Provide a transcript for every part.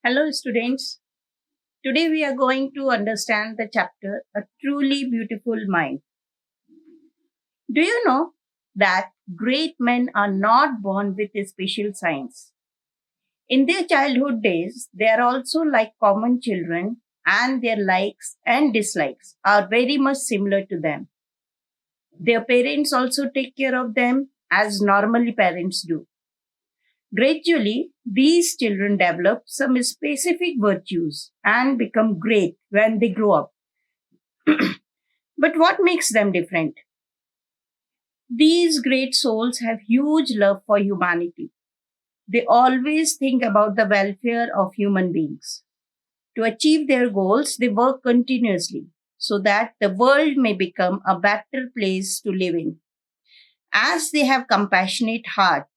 Hello, students. Today we are going to understand the chapter A Truly Beautiful Mind. Do you know that great men are not born with a special science? In their childhood days, they are also like common children, and their likes and dislikes are very much similar to them. Their parents also take care of them as normally parents do. Gradually, these children develop some specific virtues and become great when they grow up. But what makes them different? These great souls have huge love for humanity. They always think about the welfare of human beings. To achieve their goals, they work continuously so that the world may become a better place to live in. As they have compassionate heart,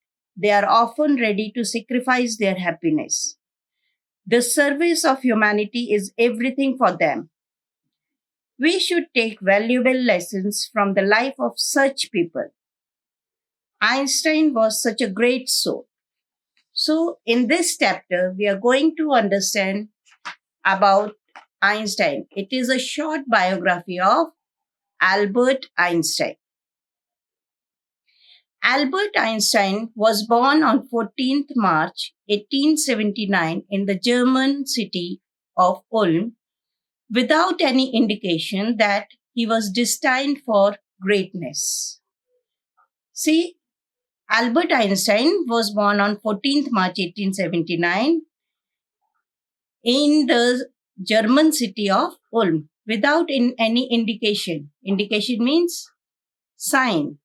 they are often ready to sacrifice their happiness. The service of humanity is everything for them. We should take valuable lessons from the life of such people. Einstein was such a great soul. So, in this chapter, we are going to understand about Einstein. It is a short biography of Albert Einstein. Albert Einstein was born on 14th March 1879 in the German city of Ulm without any indication that he was destined for greatness. See, Albert Einstein was born on 14th March 1879 in the German city of Ulm without any indication. Indication means sign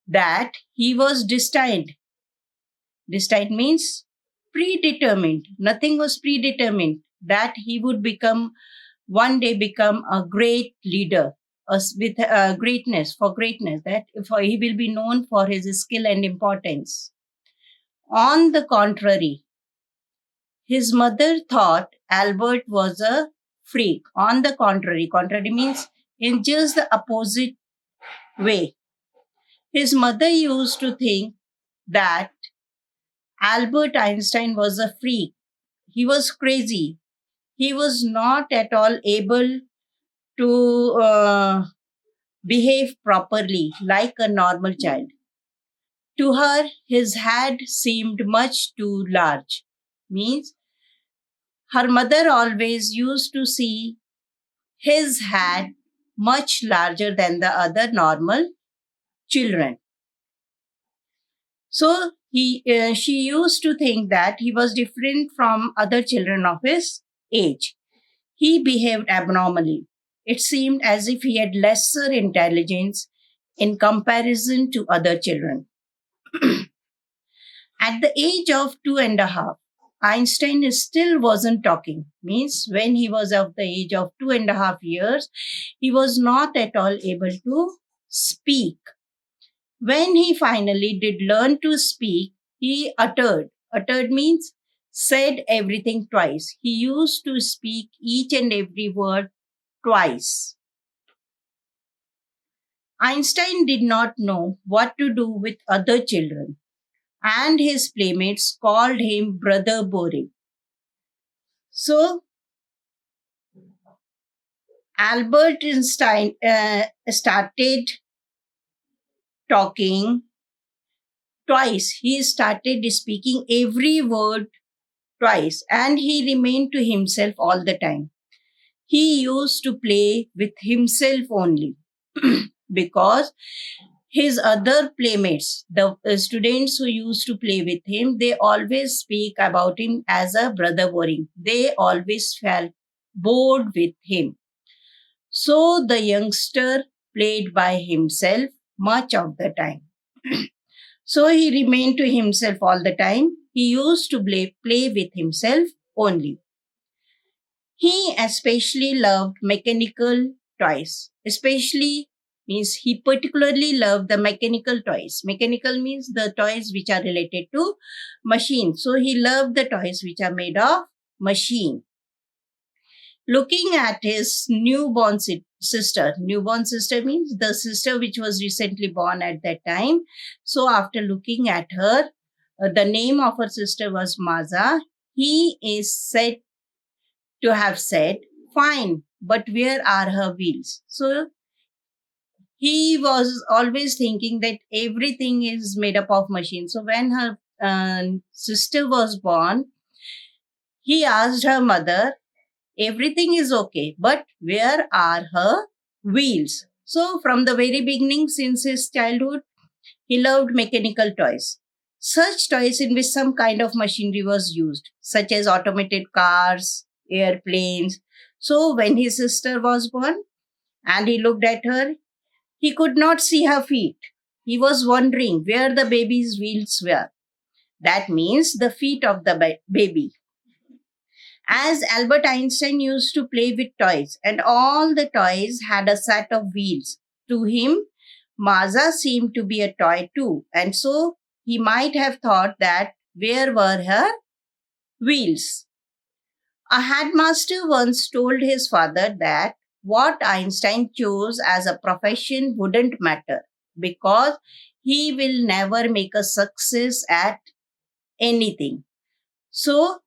that he was destined. Destined means predetermined. Nothing was predetermined that he would one day become a great leader with greatness, that he will be known for his skill and importance. On the contrary, his mother thought Albert was a freak. On the contrary, contrary means in just the opposite way. His mother used to think that Albert Einstein was a freak. He was crazy. He was not at all able to behave properly like a normal child. To her, his head seemed much too large. Means her mother always used to see his head much larger than the other normal children. So she used to think that he was different from other children of his age. He behaved abnormally. It seemed as if he had lesser intelligence in comparison to other children. At the age of 2.5, Einstein still wasn't talking. Means when he was of the age of 2.5 years, he was not at all able to speak. When he finally did learn to speak, he uttered. Uttered means said everything twice. He used to speak each and every word twice. Einstein did not know what to do with other children, and his playmates called him Brother Boring. So, Albert Einstein started talking twice. He started speaking every word twice, and he remained to himself all the time. He used to play with himself only because his other playmates, the students who used to play with him, they always speak about him as a brother boring. They always felt bored with him. So the youngster played by himself much of the time. So he remained to himself all the time. He used to play with himself only. He especially loved mechanical toys. Especially means he particularly loved the mechanical toys. Mechanical means the toys which are related to machine. So he loved the toys which are made of machine. Looking at his newborn sister means the sister which was recently born at that time. So after looking at her, the name of her sister was Maza, he is said to have said, "Fine, but where are her wheels?" So he was always thinking that everything is made up of machines. So when her sister was born, he asked her mother, "Everything is okay, but where are her wheels?" So from the very beginning, since his childhood, he loved mechanical toys. Such toys in which some kind of machinery was used, such as automated cars, airplanes. So when his sister was born and he looked at her, he could not see her feet. He was wondering where the baby's wheels were. That means the feet of the baby. As Albert Einstein used to play with toys, and all the toys had a set of wheels. To him, Maza seemed to be a toy too, and so he might have thought that where were her wheels? A headmaster once told his father that what Einstein chose as a profession wouldn't matter because he will never make a success at anything. So,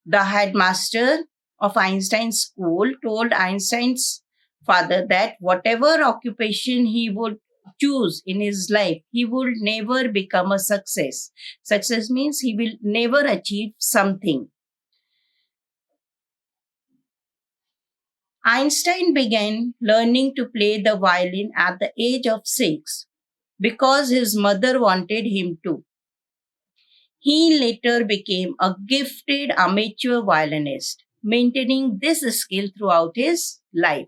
the headmaster of Einstein's school told Einstein's father that whatever occupation he would choose in his life, he would never become a success. Success means he will never achieve something. Einstein began learning to play the violin at the age of 6 because his mother wanted him to. He later became a gifted amateur violinist, maintaining this skill throughout his life.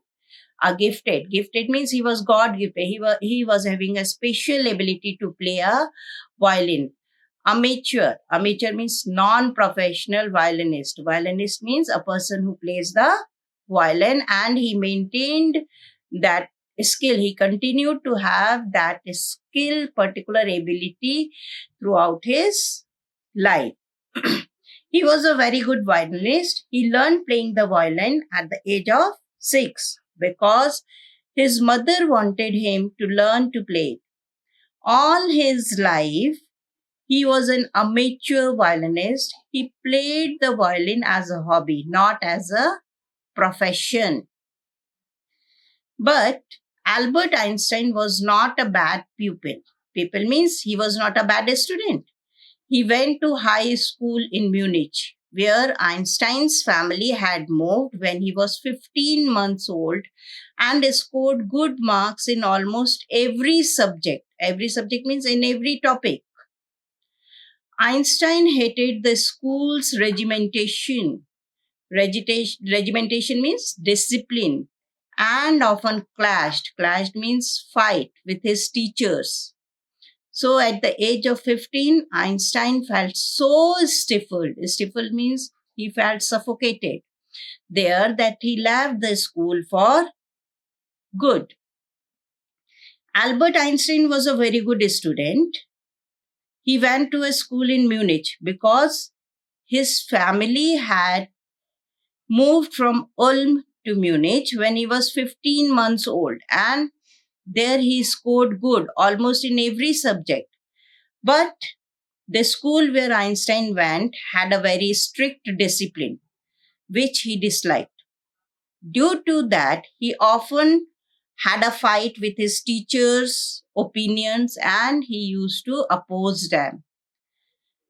A gifted means he was God gifted. He was having a special ability to play a violin. Amateur means non-professional violinist. Violinist means a person who plays the violin, and he maintained that skill. He continued to have that skill, particular ability throughout his life. He was a very good violinist. He learned playing the violin at the age of 6 because his mother wanted him to learn to play. All his life, he was an amateur violinist. He played the violin as a hobby, not as a profession. But Albert Einstein was not a bad pupil. Pupil means he was not a bad student. He went to high school in Munich, where Einstein's family had moved when he was 15 months old and scored good marks in almost every subject. Every subject means in every topic. Einstein hated the school's regimentation. Regimentation means discipline, and often clashed. Clashed means fight with his teachers. So at the age of 15, Einstein felt so stifled. Stifled means he felt suffocated there that he left the school for good. Albert Einstein was a very good student. He went to a school in Munich because his family had moved from Ulm to Munich when he was 15 months old, and there he scored good almost in every subject. But the school where Einstein went had a very strict discipline, which he disliked. Due to that, he often had a fight with his teachers' opinions and he used to oppose them.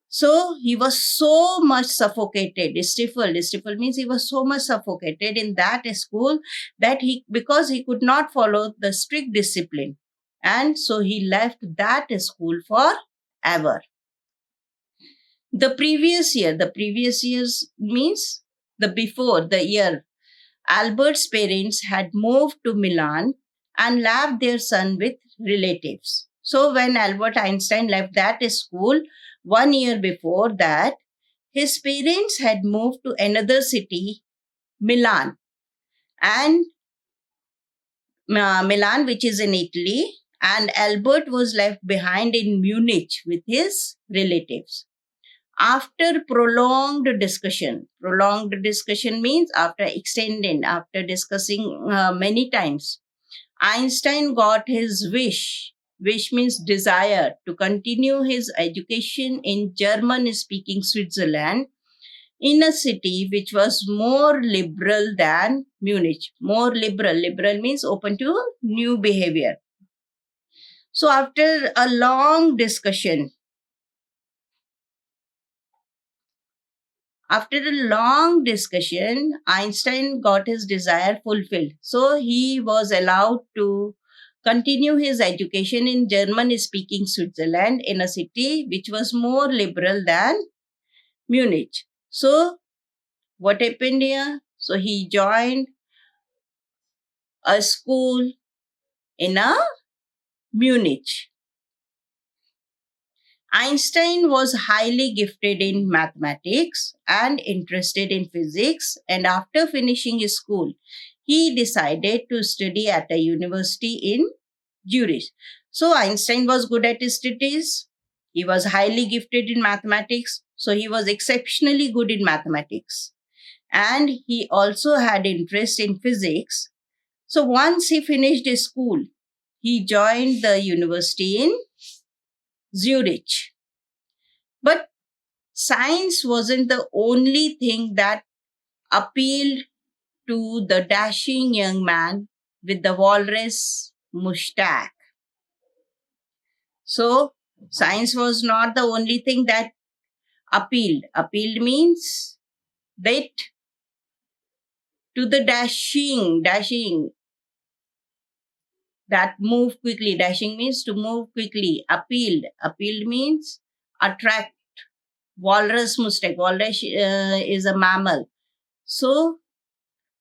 So he was so much suffocated, stifled. Stifled means he was so much suffocated in that school that because he could not follow the strict discipline. And so he left that school forever. The previous years means the before the year, Albert's parents had moved to Milan and left their son with relatives. So when Albert Einstein left that school 1 year before that, his parents had moved to another city, Milan, and Milan, which is in Italy, and Albert was left behind in Munich with his relatives. After prolonged discussion means after discussing many times, Einstein got his wish, wish means desire, to continue his education in German speaking Switzerland in a city which was more liberal than Munich. More liberal. Liberal means open to new behavior. So, after a long discussion, Einstein got his desire fulfilled. So, he was allowed to continue his education in German speaking Switzerland in a city which was more liberal than Munich. So, what happened here? So, he joined a school in a Munich. Einstein was highly gifted in mathematics and interested in physics, and after finishing his school, he decided to study at a university in Zurich. So Einstein was good at his studies. He was highly gifted in mathematics, so he was exceptionally good in mathematics. And he also had interest in physics. So once he finished his school, he joined the university in Zurich. But science wasn't the only thing that appealed to the dashing young man with the walrus mustache. So, science was not the only thing that appealed. Appealed means that to the dashing, that move quickly. Dashing means to move quickly. Appealed means attract. Walrus mustache. Walrus is a mammal. So,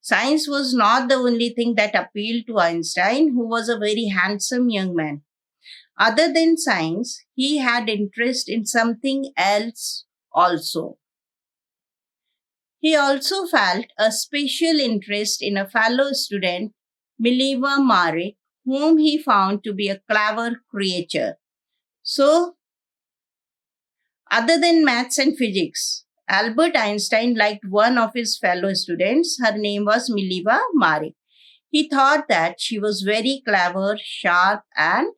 science was not the only thing that appealed to Einstein, who was a very handsome young man. Other than science, he had interest in something else also. He also felt a special interest in a fellow student, Mileva Marek, whom he found to be a clever creature. So, other than maths and physics, Albert Einstein liked one of his fellow students. Her name was Mileva Marek. He thought that she was very clever, sharp, and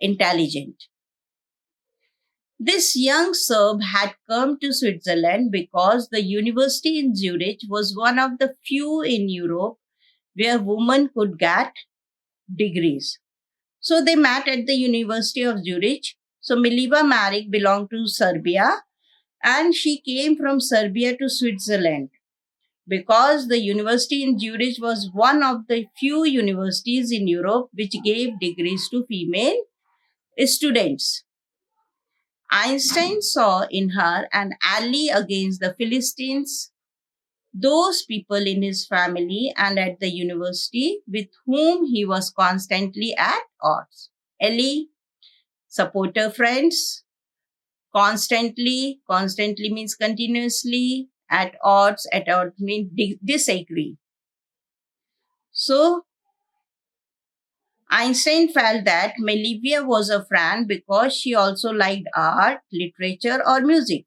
intelligent. This young Serb had come to Switzerland because the university in Zurich was one of the few in Europe where women could get degrees. So they met at the University of Zurich. So Mileva Marek belonged to Serbia and she came from Serbia to Switzerland because the university in Zurich was one of the few universities in Europe which gave degrees to female students. Einstein saw in her an ally against the Philistines, those people in his family and at the university with whom he was constantly at odds. Ally, supporter friends, constantly means continuously, at odds means disagree. So, Einstein felt that Melivia was a friend because she also liked art, literature, or music.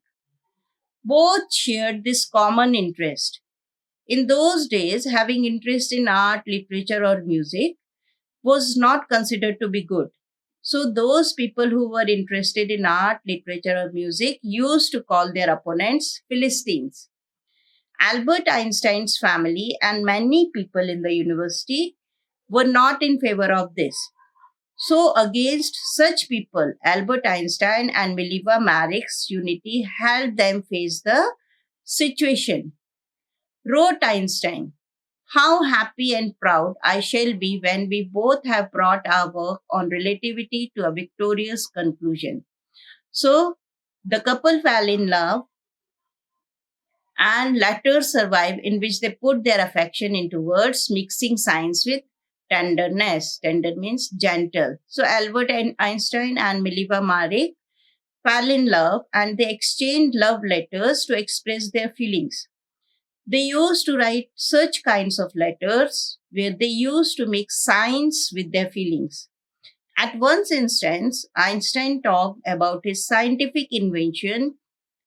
Both shared this common interest. In those days, having interest in art, literature, or music was not considered to be good. So, those people who were interested in art, literature, or music used to call their opponents Philistines. Albert Einstein's family and many people in the university were not in favor of this. So, against such people, Albert Einstein and Mileva Marek's unity helped them face the situation. Wrote Einstein, "How happy and proud I shall be when we both have brought our work on relativity to a victorious conclusion." So, the couple fell in love and letters survive in which they put their affection into words, mixing science with tenderness. Tender means gentle. So Albert Einstein and Mileva Marek fell in love and they exchanged love letters to express their feelings. They used to write such kinds of letters where they used to mix science with their feelings. At one instance, Einstein talked about his scientific invention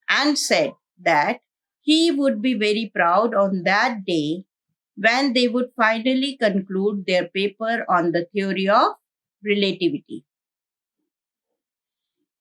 and said that he would be very proud on that day when they would finally conclude their paper on the theory of relativity.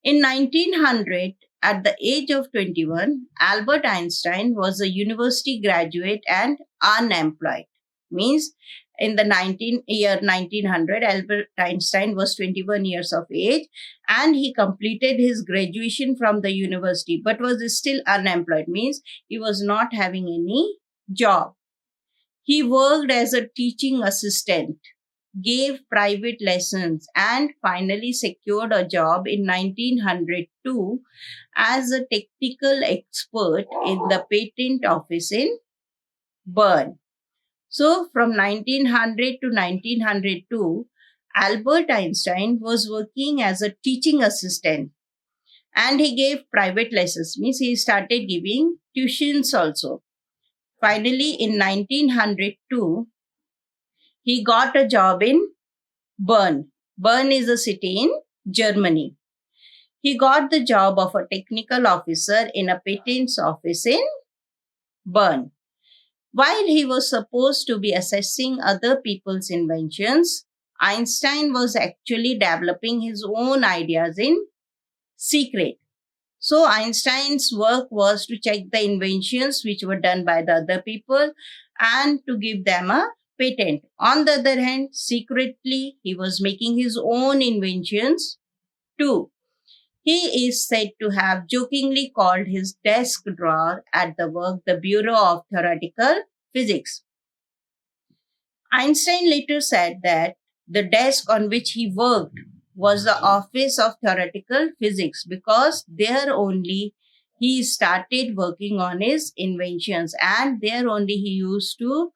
In 1900, at the age of 21, Albert Einstein was a university graduate and unemployed. Means in the 1900, Albert Einstein was 21 years of age and he completed his graduation from the university but was still unemployed. Means he was not having any job. He worked as a teaching assistant, gave private lessons, and finally secured a job in 1902 as a technical expert in the patent office in Bern. So, from 1900 to 1902, Albert Einstein was working as a teaching assistant and he gave private lessons, means he started giving tuitions also. Finally, in 1902, he got a job in Bern. Bern is a city in Germany. He got the job of a technical officer in a patents office in Bern. While he was supposed to be assessing other people's inventions, Einstein was actually developing his own ideas in secret. So Einstein's work was to check the inventions which were done by the other people and to give them a patent. On the other hand, secretly, he was making his own inventions too. He is said to have jokingly called his desk drawer at the work the Bureau of Theoretical Physics. Einstein later said that the desk on which he worked was the Office of Theoretical Physics because there only he started working on his inventions and there only he used to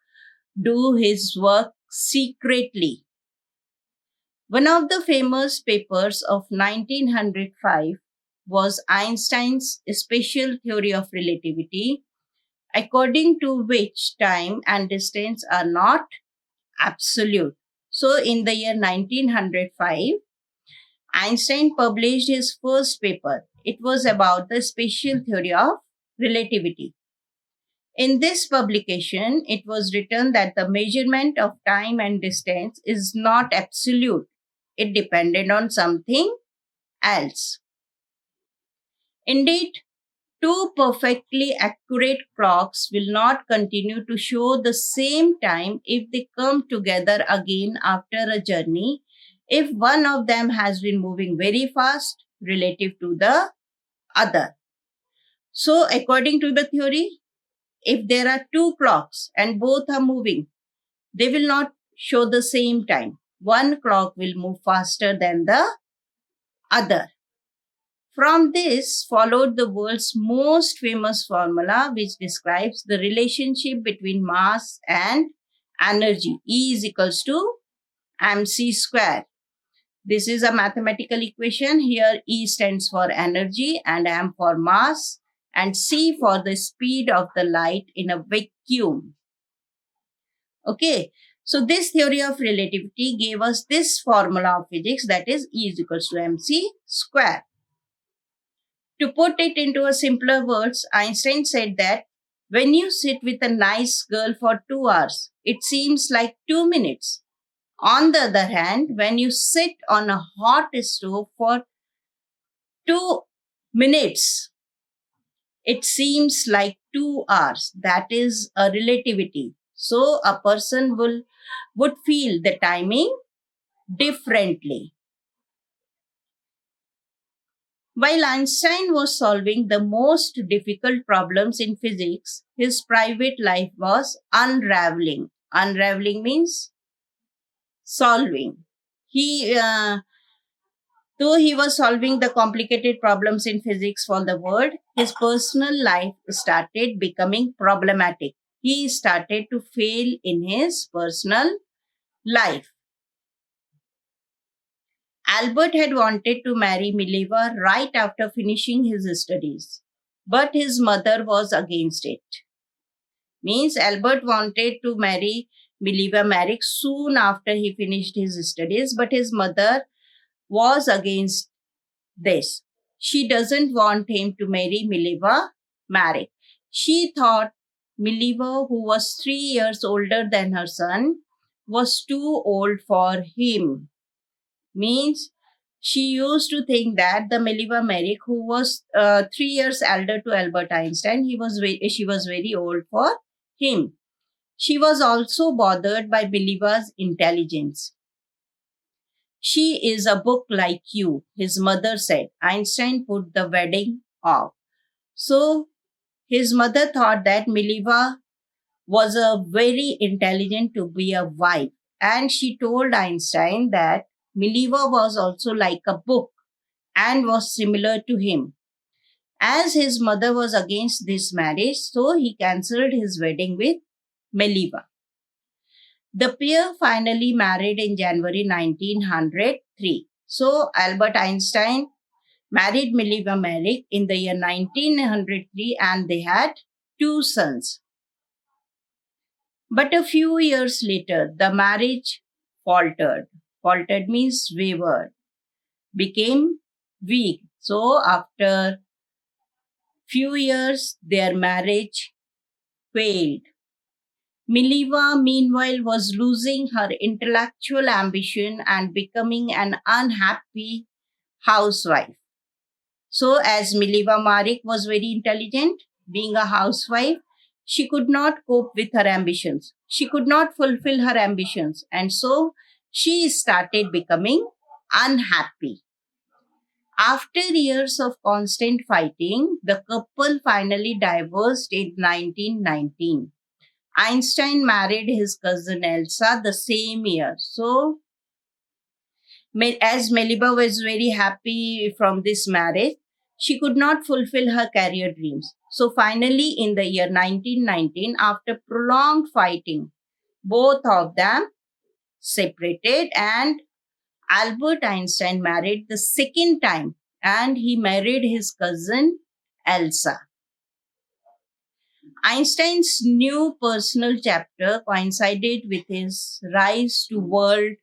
do his work secretly. One of the famous papers of 1905 was Einstein's special theory of relativity, according to which time and distance are not absolute. So, in the year 1905, Einstein published his first paper. It was about the special theory of relativity. In this publication, it was written that the measurement of time and distance is not absolute. It depended on something else. Indeed, two perfectly accurate clocks will not continue to show the same time if they come together again after a journey, if one of them has been moving very fast relative to the other. So, according to the theory, if there are two clocks and both are moving, they will not show the same time. One clock will move faster than the other. From this followed the world's most famous formula, which describes the relationship between mass and energy. E is equals to mc square. This is a mathematical equation. Here E stands for energy and m for mass and c for the speed of the light in a vacuum. Okay, so this theory of relativity gave us this formula of physics, that is E is equals to mc square. To put it into a simpler words, Einstein said that when you sit with a nice girl for 2 hours, it seems like 2 minutes. On the other hand, when you sit on a hot stove for 2 minutes, it seems like 2 hours. That is a relativity. So a person would feel the timing differently. While Einstein was solving the most difficult problems in physics, his private life was unraveling. Unraveling means solving. Though he was solving the complicated problems in physics for the world, his personal life started becoming problematic. He started to fail in his personal life. Albert had wanted to marry Mileva right after finishing his studies, but his mother was against it. Means Albert wanted to marry Mileva Merrick soon after he finished his studies, but his mother was against this. She doesn't want him to marry Mileva Merrick. She thought Mileva, who was 3 years older than her son, was too old for him. Means She used to think that the Mileva Merrick, who was 3 years elder to Albert Einstein, she was very old for him. She was also bothered by Mileva's intelligence. She is a book like you, his mother said. Einstein put the wedding off. So his mother thought that Mileva was a very intelligent to be a wife. And she told Einstein that Mileva was also like a book and was similar to him. As his mother was against this marriage, so he cancelled his wedding with Mileva. The pair finally married in January 1903. So Albert Einstein married Mileva Merrick in the year 1903 and they had two sons. But a few years later, the marriage faltered. Faltered means wavered, became weak. So after few years, their marriage failed. Mileva, meanwhile, was losing her intellectual ambition and becoming an unhappy housewife. So, as Mileva Marik was very intelligent, being a housewife, she could not cope with her ambitions. She could not fulfill her ambitions. And so, she started becoming unhappy. After years of constant fighting, the couple finally divorced in 1919. Einstein married his cousin Elsa the same year. So, as Meliba was very happy from this marriage, she could not fulfill her career dreams. So, finally, in the year 1919, after prolonged fighting, both of them separated and Albert Einstein married the second time and he married his cousin Elsa. Einstein's new personal chapter coincided with his rise to world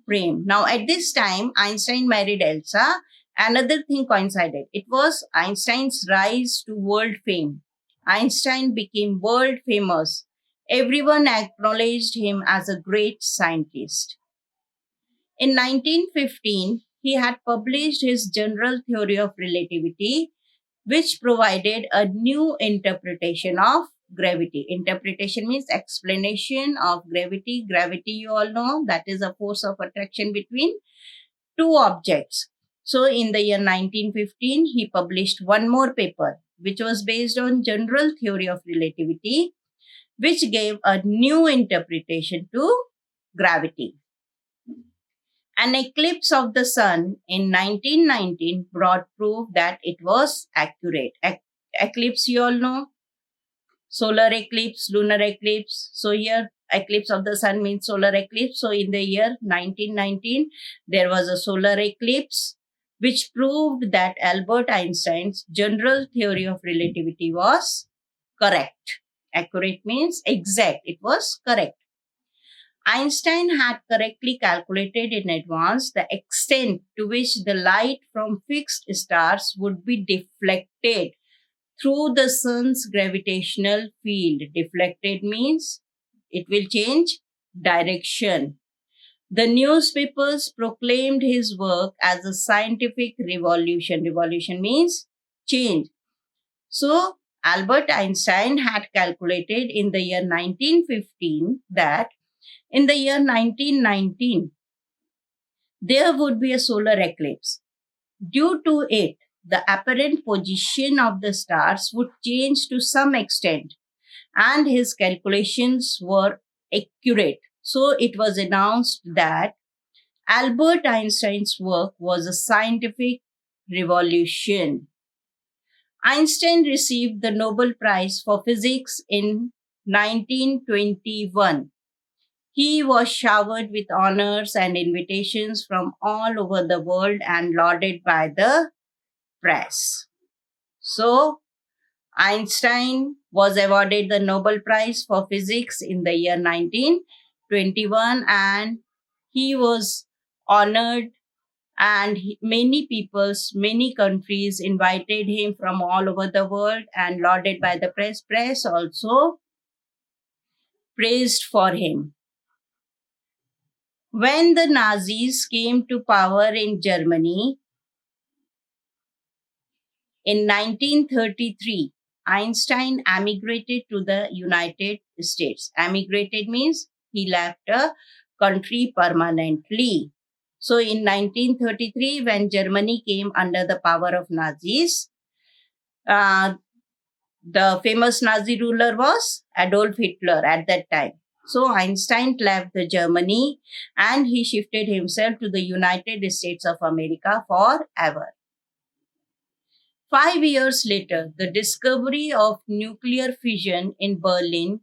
fame. Now, at this time, Einstein married Elsa. Another thing coincided. It was Einstein's rise to world fame. Einstein became world famous. Everyone acknowledged him as a great scientist. In 1915, he had published his general theory of relativity, which provided a new interpretation of gravity. Interpretation means explanation of gravity. Gravity, you all know, that is a force of attraction between two objects. So, in the year 1915, he published one more paper, which was based on general theory of relativity, which gave a new interpretation to gravity. An eclipse of the sun in 1919 brought proof that it was accurate. Eclipse, you all know, solar eclipse, lunar eclipse. So here, eclipse of the sun means solar eclipse. So in the year 1919, there was a solar eclipse which proved that Albert Einstein's general theory of relativity was correct. Accurate means exact. It was correct. Einstein had correctly calculated in advance the extent to which the light from fixed stars would be deflected through the sun's gravitational field. Deflected means it will change direction. The newspapers proclaimed his work as a scientific revolution. Revolution means change. So, Albert Einstein had calculated in the year 1915 that in the year 1919, there would be a solar eclipse. Due to it, the apparent position of the stars would change to some extent, and his calculations were accurate. So it was announced that Albert Einstein's work was a scientific revolution. Einstein received the Nobel Prize for Physics in 1921. He was showered with honors and invitations from all over the world and lauded by the press. So, Einstein was awarded the Nobel Prize for Physics in the year 1921 and he was honored and many peoples, many countries invited him from all over the world and lauded by the press. Press also praised for him. When the Nazis came to power in Germany in 1933, Einstein emigrated to the United States. Emigrated means he left a country permanently. So in 1933, when Germany came under the power of Nazis, uh, the famous Nazi ruler was Adolf Hitler at that time. So Einstein left the Germany and he shifted himself to the United States of America forever. 5 years later, the discovery of nuclear fission in Berlin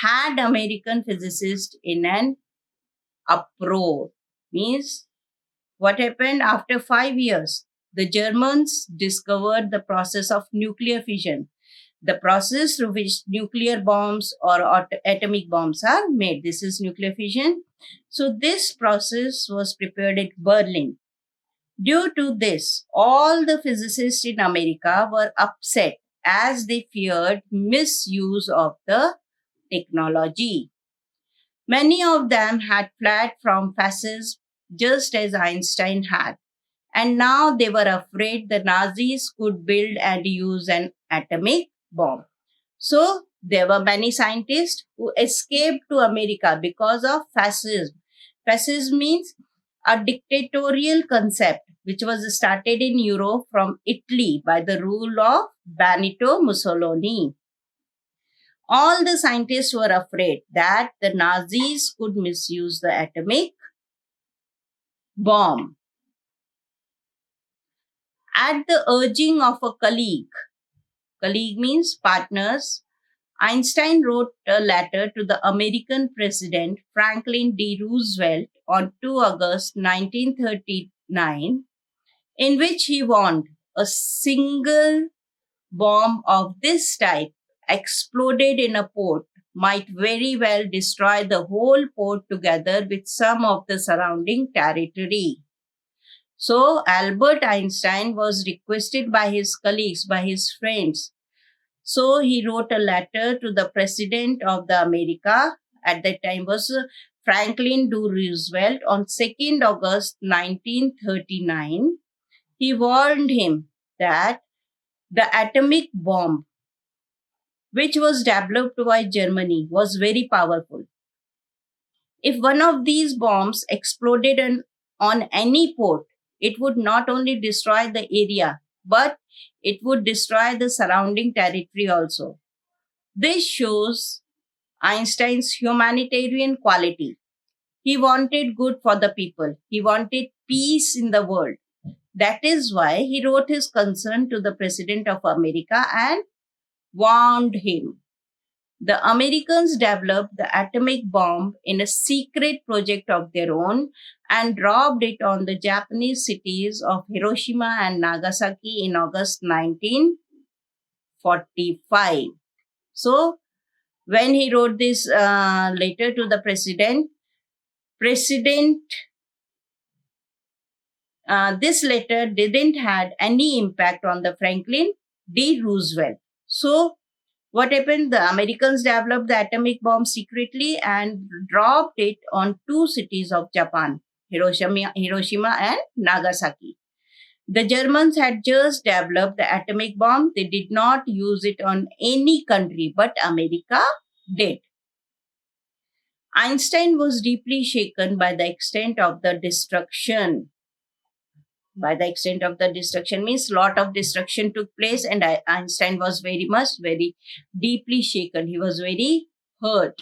had American physicists in an uproar. Means what happened after 5 years? The Germans discovered the process of nuclear fission, the process through which nuclear bombs or atomic bombs are made. This is nuclear fission. So, this process was prepared at Berlin. Due to this, all the physicists in America were upset as they feared misuse of the technology. Many of them had fled from fascism just as Einstein had, and now they were afraid the Nazis could build and use an atomic bomb. So there were many scientists who escaped to America because of fascism. Fascism means a dictatorial concept which was started in Europe from Italy by the rule of Benito Mussolini. All the scientists were afraid that the Nazis could misuse the atomic bomb. At the urging of a colleague means partners, Einstein wrote a letter to the American President Franklin D. Roosevelt on 2 August 1939, in which he warned a single bomb of this type exploded in a port might very well destroy the whole port together with some of the surrounding territory. So, Albert Einstein was requested by his colleagues, by his friends. So, he wrote a letter to the President of the America, at that time was Franklin D. Roosevelt, on 2nd August 1939. He warned him that the atomic bomb, which was developed by Germany, was very powerful. If one of these bombs exploded on any port, it would not only destroy the area, but it would destroy the surrounding territory also. This shows Einstein's humanitarian quality. He wanted good for the people, he wanted peace in the world. That is why he wrote his concern to the President of America and warned him. The Americans developed the atomic bomb in a secret project of their own and dropped it on the Japanese cities of Hiroshima and Nagasaki in August 1945. So, when he wrote this letter to the president, this letter didn't had any impact on the Franklin D. Roosevelt. So, what happened? The Americans developed the atomic bomb secretly and dropped it on two cities of Japan, Hiroshima and Nagasaki. The Germans had just developed the atomic bomb. They did not use it on any country, but America did. Einstein was deeply shaken by the extent of the destruction. By the extent of the destruction means lot of destruction took place, and Einstein was very deeply shaken. He was very hurt.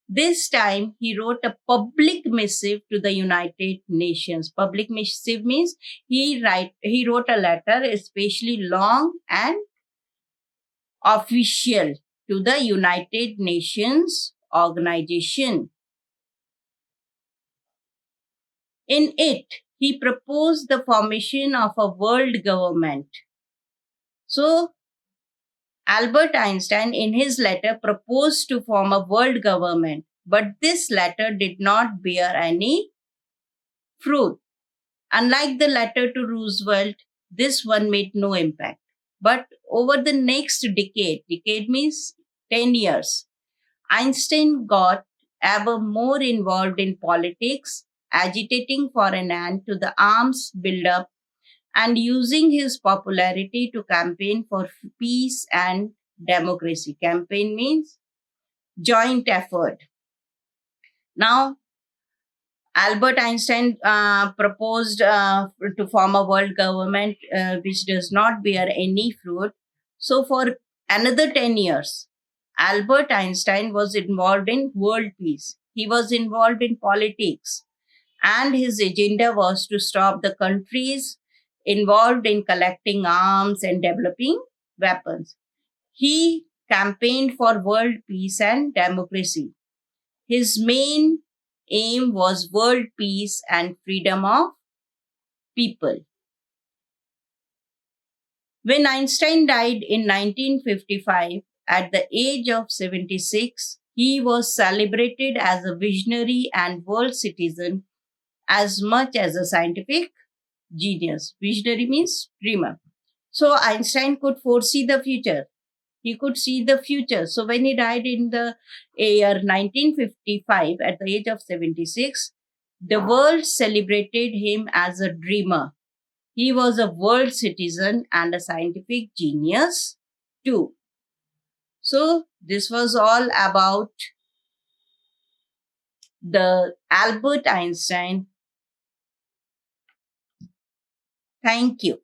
This time he wrote a public missive to the United Nations. Public missive means he wrote a letter, especially long and official, to the United Nations organization. In it, he proposed the formation of a world government. So, Albert Einstein, in his letter, proposed to form a world government, but this letter did not bear any fruit. Unlike the letter to Roosevelt, this one made no impact. But over the next decade means 10 years, Einstein got ever more involved in politics agitating for an end to the arms buildup and using his popularity to campaign for peace and democracy. Campaign means joint effort. Now, Albert Einstein proposed to form a world government which does not bear any fruit. So, for another 10 years, Albert Einstein was involved in world peace. He was involved in politics, and his agenda was to stop the countries involved in collecting arms and developing weapons. He campaigned for world peace and democracy. His main aim was world peace and freedom of people. When Einstein died in 1955 at the age of 76, he was celebrated as a visionary and world citizen as much as a scientific genius. Visionary means dreamer. So Einstein could foresee the future. He could see the future. So when he died in the year 1955 at the age of 76, the world celebrated him as a dreamer. He was a world citizen and a scientific genius too. So this was all about the Albert Einstein. Thank you.